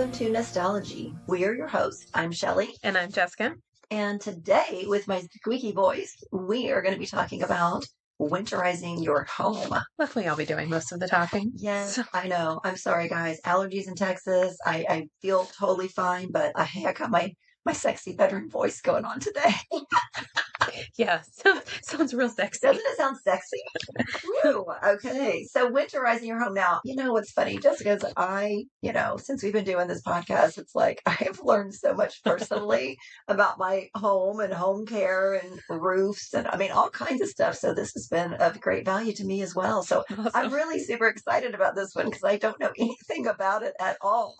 Welcome to Nostalgy. We are your hosts. I'm Shelley. And I'm Jessica. And today, with my squeaky voice, we are going to be talking about winterizing your home. Luckily, I'll be doing most of the talking. Yes, I know. I'm sorry, guys. Allergies in Texas. I feel totally fine, but I got my sexy veteran voice going on today. Yeah, sounds real sexy. Doesn't it sound sexy? Woo. Okay. So winterizing your home. Now, you know what's funny, Jessica, is since we've been doing this podcast, it's like I have learned so much personally about my home and home care and roofs and I mean all kinds of stuff. So this has been of great value to me as well. So Awesome. I'm really super excited about this one because I don't know anything about it at all.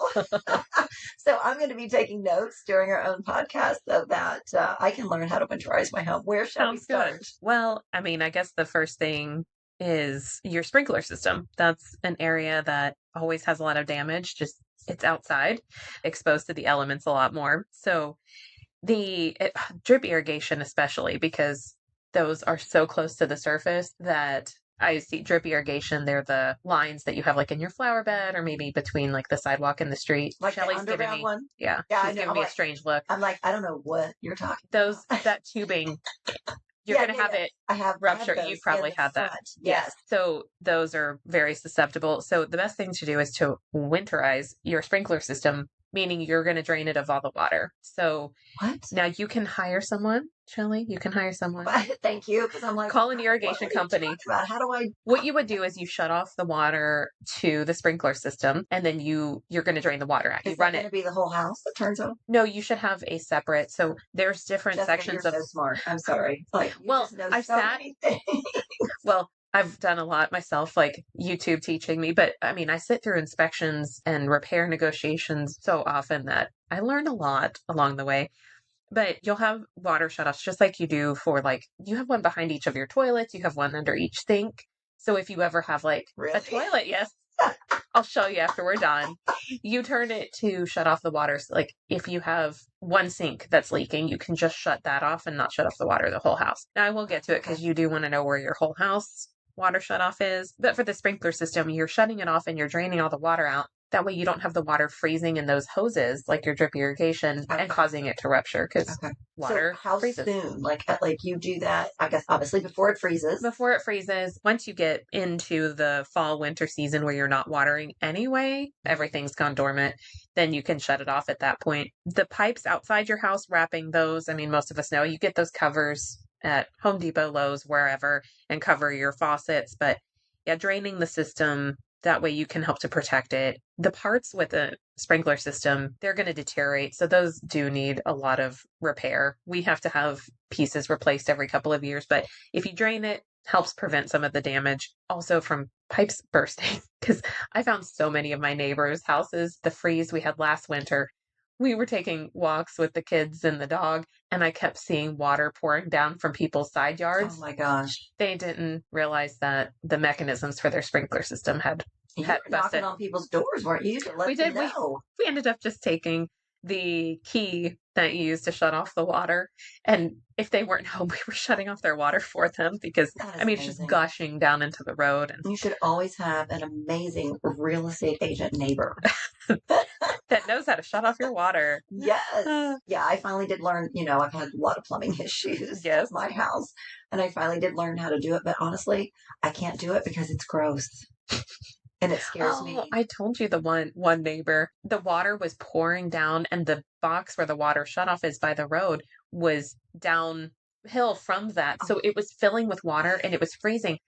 So I'm going to be taking notes during our own podcast so that I can learn how to winterize my home. Where shall we start? Good. Well, I mean, I guess the first thing is your sprinkler system. That's an area that always has a lot of damage. Just it's outside, exposed to the elements a lot more. So drip irrigation, especially because those are so close to the surface that I see drip irrigation. They're the lines that you have like in your flower bed or maybe between like the sidewalk and the street. Like Shelley's the giving underground me, one? yeah, Yeah, I she's know. giving I'm me a like- strange look. I'm like, I don't know what you're talking about. That tubing, you're Yeah, going to yeah, have yeah. it I have rupture. those You in probably the had that. front. Yes. So those are very susceptible. So the best thing to do is to winterize your sprinkler system, meaning you're going to drain it of all the water. So What? now you can hire someone, Shelley. You can hire someone. Thank you, because I'm like, Call an what irrigation are you company. talking about? How do I? What you would do is you shut off the water to the sprinkler system, and then you're going to drain the water out. You Is run that going it. to be the whole house that turns on? No, you should have a separate. So there's different Jessica, sections you're of. so smart. I'm sorry. Like, you Well, just know I've so sat- many things. Well, I've done a lot myself, like YouTube teaching me, but I mean, I sit through inspections and repair negotiations so often that I learn a lot along the way. But you'll have water shutoffs just like you do for like, you have one behind each of your toilets, you have one under each sink. So if you ever have like Really? a toilet, yes, I'll show you after we're done. You turn it to shut off the water. So like if you have one sink that's leaking, you can just shut that off and not shut off the water of the whole house. Now I will get to it because you do want to know where your whole house water shutoff is. But for the sprinkler system, you're shutting it off and you're draining all the water out. That way you don't have the water freezing in those hoses like your drip irrigation and causing it to rupture because water So how freezes. soon? Like you do that, I guess, obviously before it freezes. Before it freezes, once you get into the fall winter season where you're not watering anyway, everything's gone dormant, then you can shut it off at that point. The pipes outside your house, wrapping those, I mean, most of us know you get those covers at Home Depot, Lowe's, wherever, and cover your faucets. But yeah, draining the system, that way you can help to protect it. The parts with a sprinkler system, they're going to deteriorate. So those do need a lot of repair. We have to have pieces replaced every couple of years. But if you drain it, helps prevent some of the damage. Also from pipes bursting. Because I found so many of my neighbors' houses, the freeze we had last winter, we were taking walks with the kids and the dog, and I kept seeing water pouring down from people's side yards. Oh my gosh. They didn't realize that the mechanisms for their sprinkler system had You were knocking busted. on people's doors, weren't you? To let We them did. know. We ended up just taking the key that you use to shut off the water, and if they weren't home, we were shutting off their water for them because, That is I mean, it's just amazing. gushing down into the road. And You should always have an amazing real estate agent neighbor. that knows how to shut off your water. Yes. Yeah, I finally did learn, I've had a lot of plumbing issues Yes. at my house, and I finally did learn how to do it. But honestly, I can't do it because it's gross. And it scares me. I told you the one neighbor, the water was pouring down and the box where the water shutoff is by the road was downhill from that. So it was filling with water and it was freezing.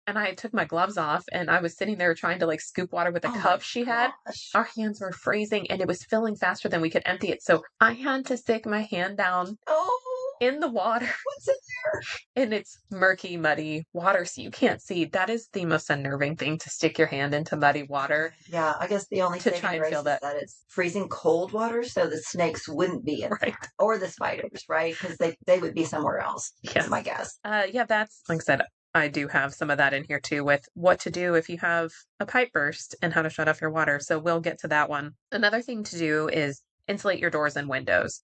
And I took my gloves off and I was sitting there trying to like scoop water with a cup she had. Gosh. Our hands were freezing and it was filling faster than we could empty it. So I had to stick my hand down Oh, in the water. what's in there? And it's murky, muddy water, so you can't see. That is the most unnerving thing, to stick your hand into muddy water. Yeah, I guess the only To saving try and grace feel is that. that it's freezing cold water, so the snakes wouldn't be in Right. there. Or the spiders, right? Because they would be somewhere else, Yes. is my guess. Yeah, that's, like I said, I do have some of that in here too with what to do if you have a pipe burst and how to shut off your water. So we'll get to that one. Another thing to do is insulate your doors and windows.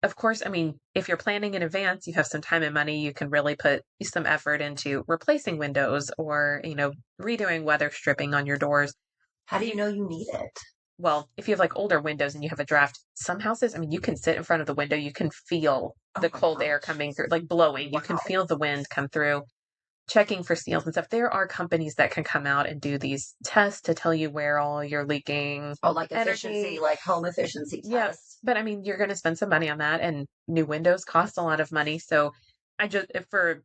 Of course, I mean, if you're planning in advance, you have some time and money, you can really put some effort into replacing windows or, redoing weather stripping on your doors. How do you know you need it? well, if you have like older windows and you have a draft, some houses, I mean, you can sit in front of the window, you can feel the my cold air gosh. coming through, like blowing. You can Wow. feel the wind come through. Checking for seals and stuff. There are companies that can come out and do these tests to tell you where all your leaking Oh, like efficiency, energy. like home efficiency Yeah. tests. But I mean, you're going to spend some money on that, and new windows cost a lot of money. So I just, for,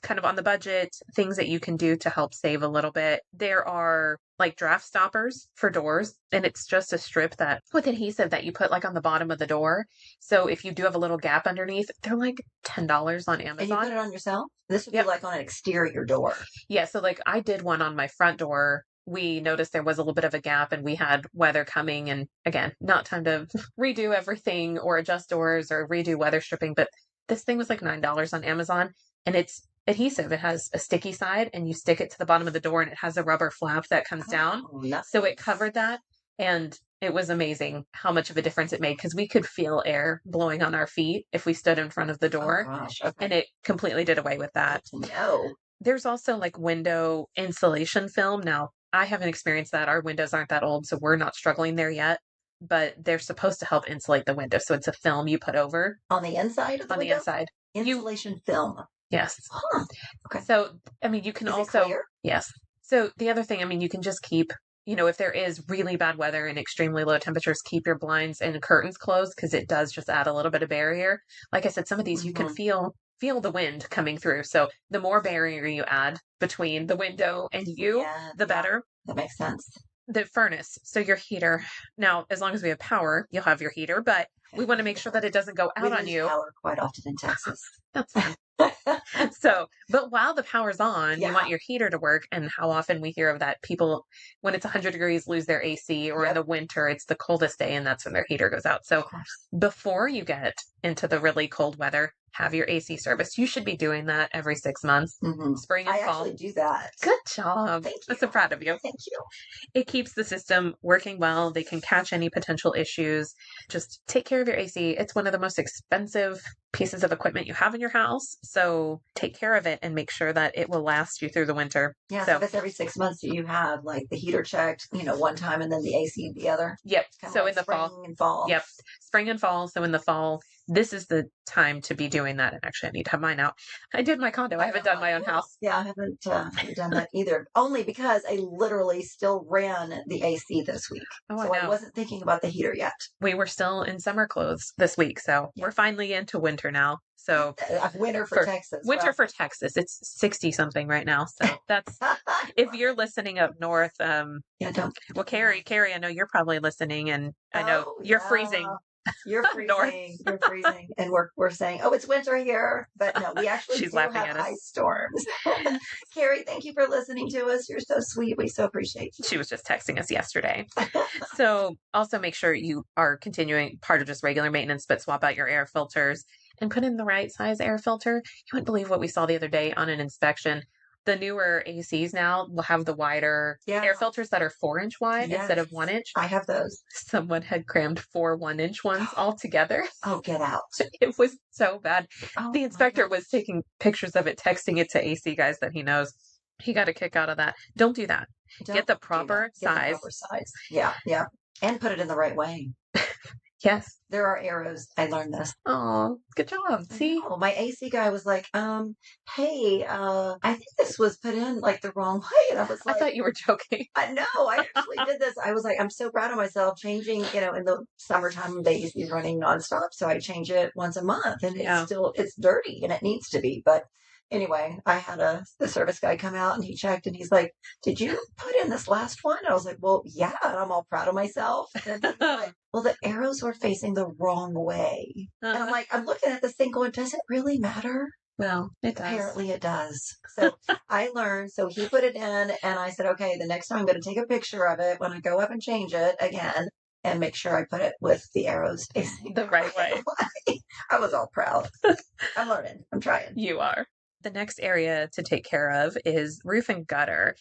kind of on the budget, things that you can do to help save a little bit. There are like draft stoppers for doors, and it's just a strip that with adhesive that you put like on the bottom of the door. So if you do have a little gap underneath, they're like $10 on And you put Amazon. it on yourself? This would be Yep. like on an exterior door. Yeah, so like I did one on my front door. We noticed there was a little bit of a gap and we had weather coming. And again, not time to redo everything or adjust doors or redo weather stripping, but this thing was like $9 on Amazon, and it's adhesive. It has a sticky side and you stick it to the bottom of the door and it has a rubber flap that comes down. Oh, nice. So it covered that. And it was amazing how much of a difference it made because we could feel air blowing on our feet if we stood in front of the Oh, door. gosh. Okay. And it completely did away with that. No. There's also like window insulation film. Now, I haven't experienced that. Our windows aren't that old, so we're not struggling there yet. But they're supposed to help insulate the window. So it's a film you put over On the inside of the on window? the inside. Insulation film. Yes. Huh. Okay. So, I mean, you can Is it also, clear? yes. So the other thing, I mean, you can just keep, if there is really bad weather and extremely low temperatures, keep your blinds and curtains closed because it does just add a little bit of barrier. Like I said, some of these you can feel the wind coming through. So the more barrier you add between the window and you, the better. That makes sense. The furnace, so your heater. Now, as long as we have power, you'll have your heater, but we want to make sure that it doesn't go out on you. We lose power quite often in Texas. That's fine. So, but while the power's on, you want your heater to work. And how often we hear of that people, when it's 100 degrees, lose their AC, or in the winter, it's the coldest day and that's when their heater goes out. So before you get into the really cold weather, have your AC serviced. You should be doing that every 6 months, spring and fall. I actually do that. Good job. Thank you. I'm so proud of you. Thank you. It keeps the system working well. They can catch any potential issues. Just take care of your AC. It's one of the most expensive pieces of equipment you have in your house. So take care of it and make sure that it will last you through the winter. Yeah, so if it's every 6 months, do you have like the heater checked, one time and then the AC the other? Yep. So like in the fall. Spring and fall. Yep. Spring and fall. So in the fall, this is the time to be doing that. And actually, I need to have mine out. I did my condo. I haven't done my own house. Yeah, I haven't done that either. Only because I literally still ran the AC this week. Oh, so I know. I wasn't thinking about the heater yet. We were still in summer clothes this week. So we're finally into winter now. So winter for Texas. Winter for Texas. It's 60 something right now. So that's, if you're listening up north, don't. Well, Carrie, I know you're probably listening, and I know you're freezing. You're freezing. You're freezing. And we're saying, oh, it's winter here. But no, we actually She's do laughing have at us. ice storms. Carrie, thank you for listening to us. You're so sweet. We so appreciate you. She was just texting us yesterday. So also make sure you are continuing part of just regular maintenance, but swap out your air filters and put in the right size air filter. You wouldn't believe what we saw the other day on an inspection. The newer ACs now will have the wider air filters that are 4-inch wide instead of 1-inch. I have those. Someone had crammed 4 1-inch ones all together. Oh, get out. It was so bad. Oh, the inspector was taking pictures of it, texting it to AC guys that he knows. He got a kick out of that. Don't do that. Get the proper size. Yeah, yeah. And put it in the right way. Yes. There are arrows. I learned this. Oh, good job. See? My AC guy was like, hey, I think this was put in like the wrong way. And I was like, I thought you were joking. No, I actually did this. I was like, I'm so proud of myself changing, in the summertime, the AC is running nonstop. So I change it once a month and it's dirty and it needs to be. But anyway, I had the service guy come out and he checked and he's like, did you put in this last one? I was like, well, yeah. And I'm all proud of myself. And he's like, well, the arrows were facing the wrong way. And I'm like, I'm looking at this thing going, does it really matter? Well, it does. Apparently it does. So I learned. So he put it in and I said, okay, the next time I'm going to take a picture of it when I go up and change it again and make sure I put it with the arrows facing the right way. I was all proud. I'm learning. I'm trying. You are. The next area to take care of is roof and gutter.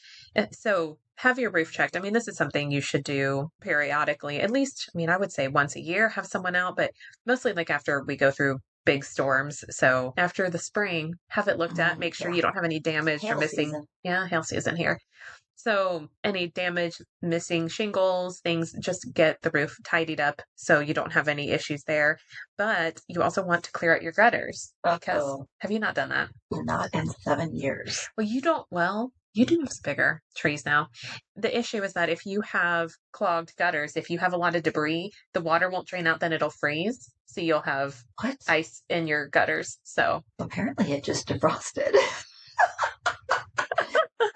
So have your roof checked. I mean, this is something you should do periodically, at least, I would say once a year, have someone out, but mostly like after we go through big storms. So after the spring, have it looked at, make sure you don't have any damage or missing. Season. Yeah, hail season here. So any damage, missing shingles, things, just get the roof tidied up so you don't have any issues there. But you also want to clear out your gutters because have you not done that? Not in 7 years. Well, you do have some bigger trees now. The issue is that if you have clogged gutters, if you have a lot of debris, the water won't drain out, then it'll freeze. So you'll have ice in your gutters. So apparently it just defrosted.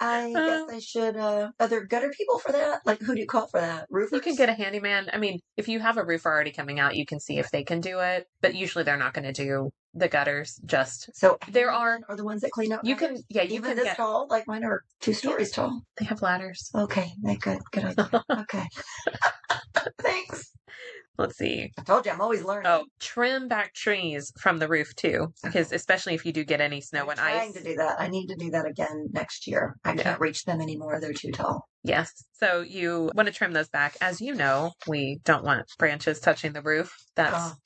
I guess I should, are there gutter people for that? Like, who do you call for that? Roofers? You can get a handyman. I mean, if you have a roofer already coming out, you can see if they can do it. But usually they're not going to do the gutters. So there are the ones that clean up. You gutters? can, yeah, you even can this get tall. Like mine are 2 stories tall. They have ladders. Okay, good idea. Okay, thanks. Let's see. I told you, I'm always learning. Oh, trim back trees from the roof too, because especially if you do get any snow and ice. I'm trying to do that. I need to do that again next year. I can't reach them anymore. They're too tall. Yes. So you want to trim those back. As you know, we don't want branches touching the roof. That's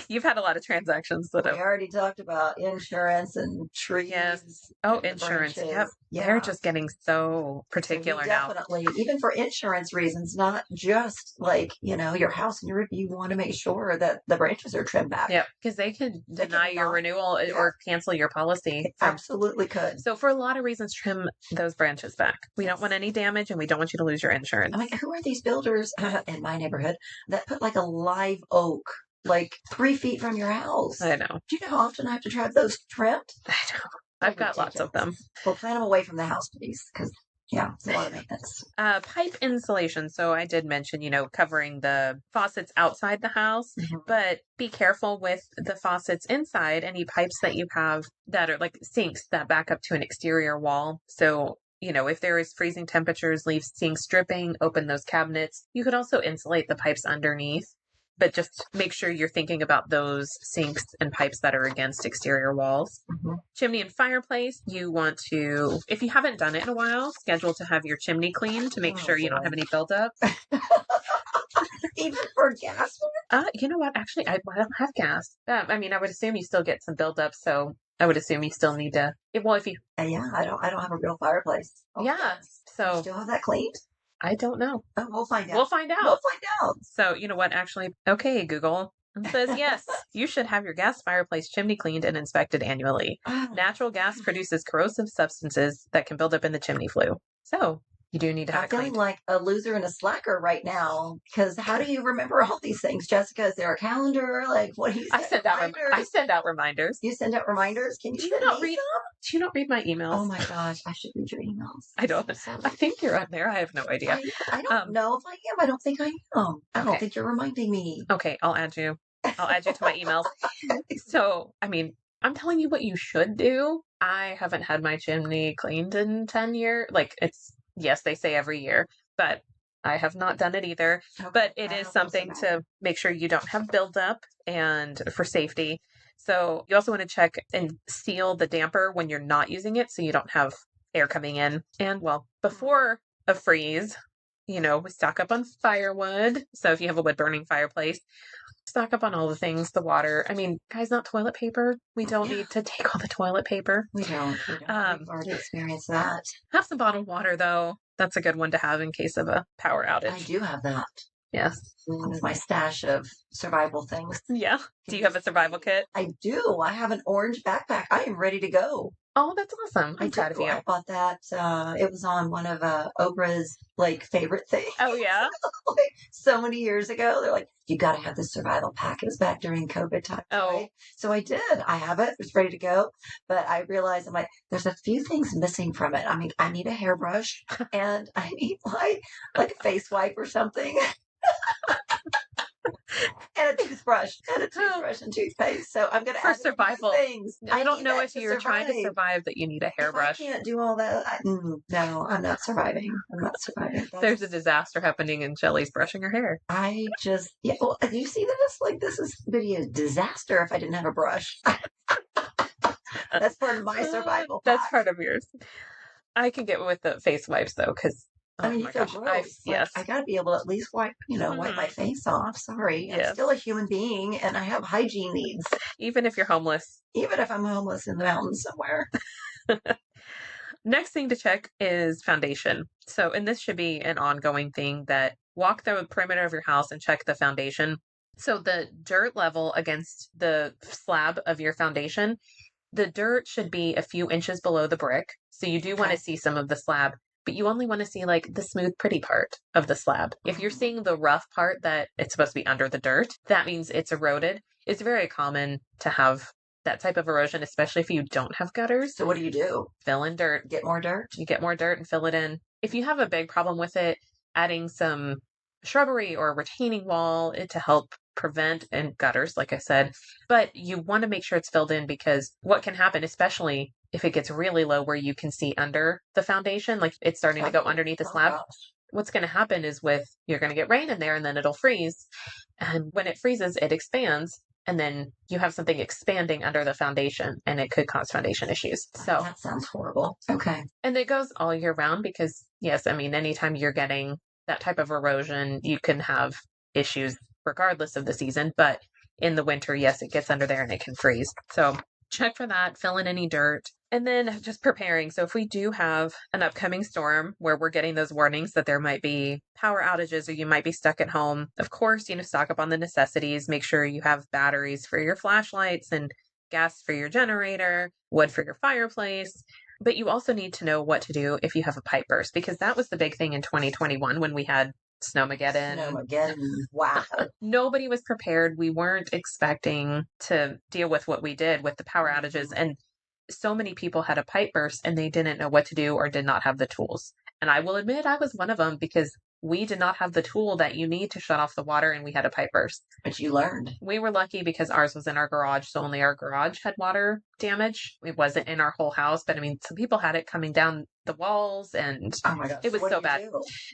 you've had a lot of transactions that we already talked about insurance and trees. Yes. Oh, insurance. Yep. Yeah. They're just getting so particular now. Definitely, even for insurance reasons, not just like, your house and your roof. You want to make sure that the branches are trimmed back. Yeah, because they can deny your renewal or cancel your policy. It absolutely could. So for a lot of reasons, trim those branches back. We don't want any damage and we don't want you to lose your insurance. I mean, who are these builders in my neighborhood that put like a live oak like 3 feet from your house? I know. Do you know how often I have to drive those trimmed? I know. I've got lots of them. Well, plan them away from the house, please, because it's a lot of maintenance. Pipe insulation. So I did mention, covering the faucets outside the house, but be careful with the faucets inside. Any pipes that you have that are like sinks that back up to an exterior wall. So, if there is freezing temperatures, leave sinks dripping, open those cabinets. You could also insulate the pipes underneath. But just make sure you're thinking about those sinks and pipes that are against exterior walls. Chimney and fireplace, you want to, if you haven't done it in a while, schedule to have your chimney cleaned to make sure you don't have any buildup. Even for gas? You know what? Actually, I don't have gas. I would assume you still get some buildup, so I would assume you still need to. Well, if you. I don't have a real fireplace. So. You still have that cleaned? I don't know. Oh, we'll find out. We'll find out. We'll find out. So, you know what? Actually, okay, Google. It says, yes, you should have your gas fireplace chimney cleaned and inspected annually. Natural gas produces corrosive substances that can build up in the chimney flue. So, you do need to have it cleaned. I'm feeling like a loser and a slacker right now, because how do you remember all these things, Jessica? Is there a calendar? Like, what do you I send out reminders. You send out reminders? Can you do you not read my emails? Oh my gosh, I should read your emails. I don't. I think you're on there. I have no idea. I don't know if I am. I don't think I am. I don't think you're reminding me. Okay, I'll add you. I'll add you to my emails. So, I'm telling you what you should do. I haven't had my chimney cleaned in 10 years. Yes, they say every year, but I have not done it either. Okay, but it is something to make sure you don't have buildup and for safety. So you also want to check and seal the damper when you're not using it so you don't have air coming in. And before a freeze, we stock up on firewood. So if you have a wood burning fireplace, stock up on all the things, the water. Guys, not toilet paper. We don't need to take all the toilet paper. We don't. We've already experienced that. Have some bottled water, though. That's a good one to have in case of a power outage. I do have that. Yes. It's my stash of survival things. Yeah. Do you have a survival kit? I do. I have an orange backpack. I am ready to go. Oh, that's awesome. I'm proud of you. I bought that. It was on one of Oprah's favorite things. Oh, yeah? So many years ago. They're like, you got to have this survival pack. It was back during COVID time. Oh. Right? So I did. I have it. It's ready to go. But I realized there's a few things missing from it. I need a hairbrush and I need like a face wipe or something. And a toothbrush and toothpaste. So I'm going to add survival things. I don't know if you're trying to survive that you need a hairbrush. I can't do all that. No, I'm not surviving. There's a disaster happening and Shelly's brushing her hair. I just, well, do you see this? This is be a disaster if I didn't have a brush. That's part of my survival. That's part of yours. I can get with the face wipes though, because you feel gross. Yes. I got to be able to at least wipe my face off. Sorry. Yes. I'm still a human being and I have hygiene needs. Even if you're homeless. Even if I'm homeless in the mountains somewhere. Next thing to check is foundation. So, and this should be an ongoing thing, that walk the perimeter of your house and check the foundation. So the dirt level against the slab of your foundation, the dirt should be a few inches below the brick. So you do want to see some of the slab, but you only want to see like the smooth, pretty part of the slab. If you're seeing the rough part that it's supposed to be under the dirt, that means it's eroded. It's very common to have that type of erosion, especially if you don't have gutters. So what do? Fill in dirt. Get more dirt? You get more dirt and fill it in. If you have a big problem with it, adding some shrubbery or retaining wall to help prevent and gutters, like I said. But you want to make sure it's filled in, because what can happen, especially if it gets really low where you can see under the foundation, like it's starting to go underneath the slab. What's going to happen is you're going to get rain in there and then it'll freeze. And when it freezes, it expands. And then you have something expanding under the foundation, and it could cause foundation issues. So that sounds horrible. Okay. And it goes all year round, because yes, I mean, anytime you're getting that type of erosion, you can have issues regardless of the season. But in the winter, yes, it gets under there and it can freeze. So check for that, fill in any dirt, and then just preparing. So if we do have an upcoming storm where we're getting those warnings that there might be power outages or you might be stuck at home, of course, stock up on the necessities. Make sure you have batteries for your flashlights and gas for your generator, wood for your fireplace. But you also need to know what to do if you have a pipe burst, because that was the big thing in 2021 when we had Snowmageddon. Wow. Nobody was prepared. We weren't expecting to deal with what we did with the power outages. And so many people had a pipe burst and they didn't know what to do or did not have the tools. And I will admit I was one of them, because we did not have the tool that you need to shut off the water, and we had a pipe burst. But you learned. We were lucky because ours was in our garage, so only our garage had water damage. It wasn't in our whole house, but I mean, some people had it coming down the walls, and oh my gosh, it was so bad.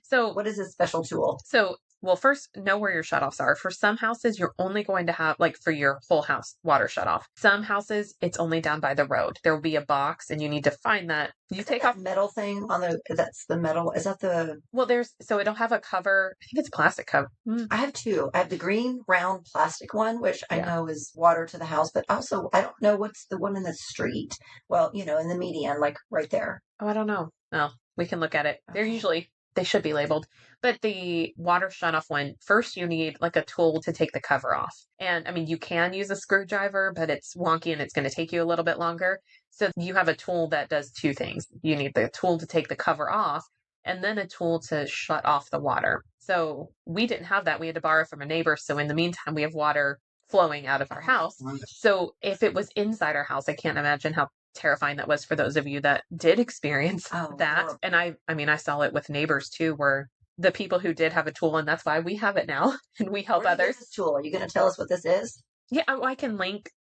So what is this special tool? So well, first, know where your shutoffs are. For some houses, you're only going to have, like for your whole house, water shutoff. Some houses, it's only down by the road. There will be a box and you need to find that. You take off metal thing on that's the metal. Is that the? Well, so it'll have a cover. I think it's plastic cover. I have two. I have the green round plastic one, which I know is water to the house, but also I don't know what's the one in the street. Well, in the median, like right there. Oh, I don't know. Oh, we can look at it. Okay. They should be labeled. But the water shutoff one, first you need like a tool to take the cover off. And I mean, you can use a screwdriver, but it's wonky and it's going to take you a little bit longer. So you have a tool that does two things. You need the tool to take the cover off, and then a tool to shut off the water. So we didn't have that. We had to borrow from a neighbor. So in the meantime, we have water flowing out of our house. So if it was inside our house, I can't imagine how terrifying that was for those of you that did experience that. Horrible. And I saw it with neighbors too, where the people who did have a tool, and that's why we have it now, and we help others. This tool? Are you going to tell us what this is? Yeah, I can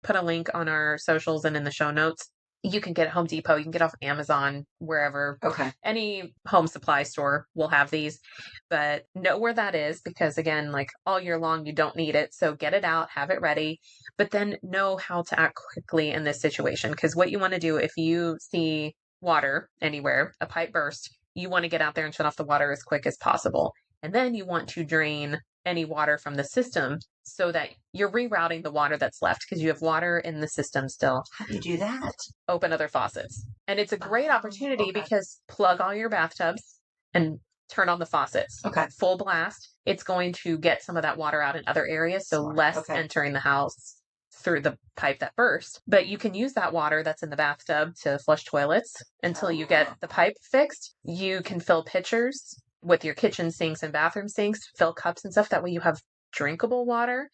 put a link on our socials and in the show notes. You can get at Home Depot, you can get off Amazon, wherever. Okay. Any home supply store will have these, but know where that is, because again, like all year long, you don't need it. So get it out, have it ready, but then know how to act quickly in this situation. Because what you want to do if you see water anywhere, a pipe burst, you want to get out there and shut off the water as quick as possible. And then you want to drain any water from the system so that you're rerouting the water that's left, because you have water in the system still. How do you do that? Open other faucets. And it's a great opportunity because plug all your bathtubs and turn on the faucets. Okay. Full blast. It's going to get some of that water out in other areas, so less entering the house through the pipe that burst. But you can use that water that's in the bathtub to flush toilets until you get the pipe fixed. You can fill pitchers with your kitchen sinks and bathroom sinks, fill cups and stuff. That way you have drinkable water,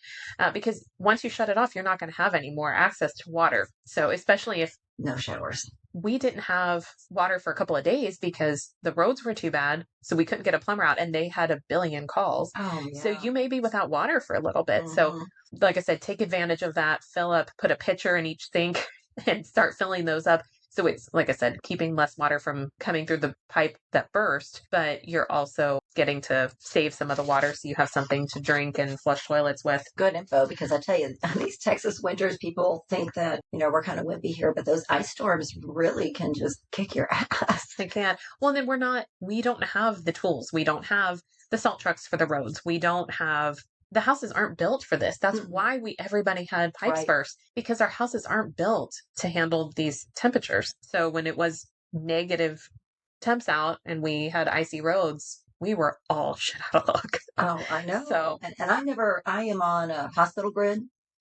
because once you shut it off, you're not going to have any more access to water. So especially if no showers. We didn't have water for a couple of days because the roads were too bad. So we couldn't get a plumber out, and they had a billion calls. Oh, yeah. So you may be without water for a little bit. Mm-hmm. So like I said, take advantage of that, fill up, put a pitcher in each sink and start filling those up. So it's, like I said, keeping less water from coming through the pipe that burst, but you're also getting to save some of the water so you have something to drink and flush toilets with. Good info, because I tell you, these Texas winters, people think that, we're kind of wimpy here, but those ice storms really can just kick your ass. They can. Well, then we don't have the tools. We don't have the salt trucks for the roads. We don't have... The houses aren't built for this. That's why everybody had pipes burst, because our houses aren't built to handle these temperatures. So when it was negative temps out and we had icy roads, we were all shit out of luck. Oh, I know. So, And I am on a hospital grid.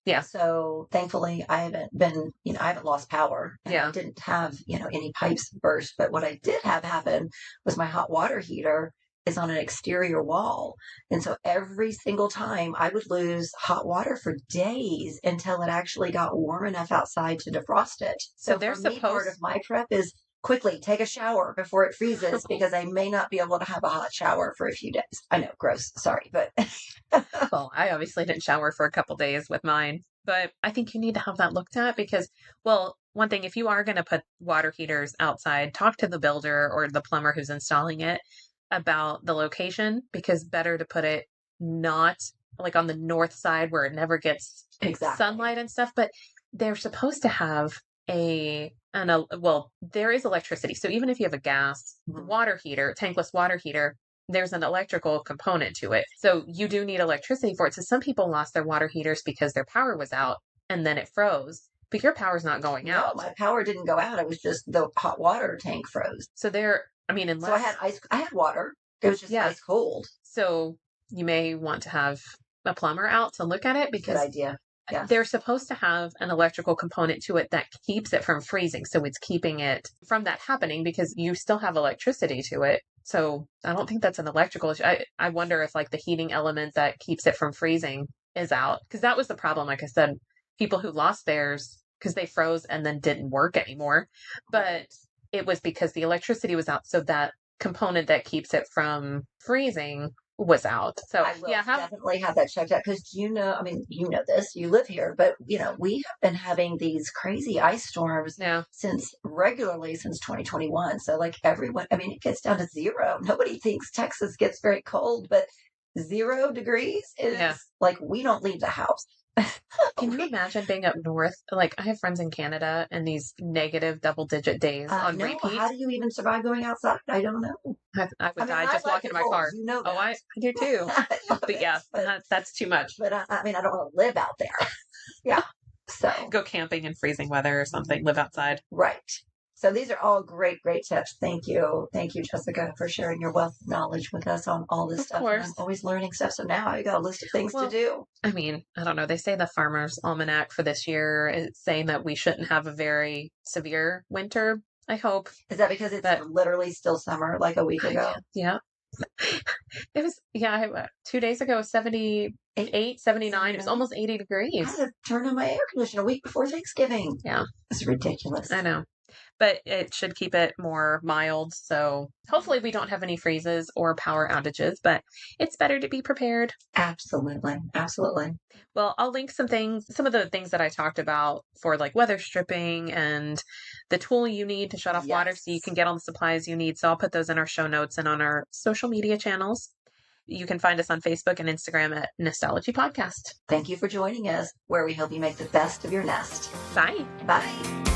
yeah. So thankfully I haven't been, I haven't lost power, and Yeah. I didn't have, any pipes burst. But what I did have happen was my hot water heater is on an exterior wall. And so every single time I would lose hot water for days until it actually got warm enough outside to defrost it. So So they're for me, part of my prep is quickly take a shower before it freezes because I may not be able to have a hot shower for a few days. I know, gross. Sorry, but Well, I obviously didn't shower for a couple days with mine, but I think you need to have that looked at because, well, one thing, if you are going to put water heaters outside, talk to the builder or the plumber who's installing it about the location, because better to put it not like on the north side where it never gets sunlight and stuff. But they're supposed to have well, there is electricity. So even if you have a gas water heater, tankless water heater, there's an electrical component to it. So you do need electricity for it. So some people lost their water heaters because their power was out and then it froze. But your power's not going out. No, my power didn't go out. It was just the hot water tank froze. So unless... So I had water. It was just ice cold. So you may want to have a plumber out to look at it because... Good idea. Yeah. They're supposed to have an electrical component to it that keeps it from freezing. So it's keeping it from that happening because you still have electricity to it. So I don't think that's an electrical issue. I wonder if like the heating element that keeps it from freezing is out. Because that was the problem. Like I said, people who lost theirs because they froze and then didn't work anymore. But it was because the electricity was out. So that component that keeps it from freezing was out. So I will definitely have that checked out because you know this, you live here, but we have been having these crazy ice storms regularly since 2021. So like everyone, it gets down to 0. Nobody thinks Texas gets very cold, but 0 degrees is like we don't leave the house. Can you imagine being up north? Like I have friends in Canada and these negative double-digit days on repeat. How do you even survive going outside? I don't know. I would die just walking in my car. You know that. Oh, I do too. But that's too much. But I don't want to live out there. Yeah. So go camping in freezing weather or something. Live outside. Right. So these are all great tips. Thank you, Jessica, for sharing your wealth of knowledge with us on all this stuff. Of course. I'm always learning stuff. So now I got a list of things to do. I don't know. They say the Farmer's Almanac for this year is saying that we shouldn't have a very severe winter. I hope. Is that because it's literally still summer, like a week ago? Yeah. It was, 2 days ago, 78, 79. It was almost 80 degrees. I had to turn on my air conditioner a week before Thanksgiving. Yeah. It's ridiculous. I know. But it should keep it more mild. So hopefully we don't have any freezes or power outages, but it's better to be prepared. Absolutely. Absolutely. Well, I'll link some of the things that I talked about for like weather stripping and the tool you need to shut off water so you can get all the supplies you need. So I'll put those in our show notes and on our social media channels. You can find us on Facebook and Instagram at Nestology Podcast. Thank you for joining us, where we hope you make the best of your nest. Bye. Bye.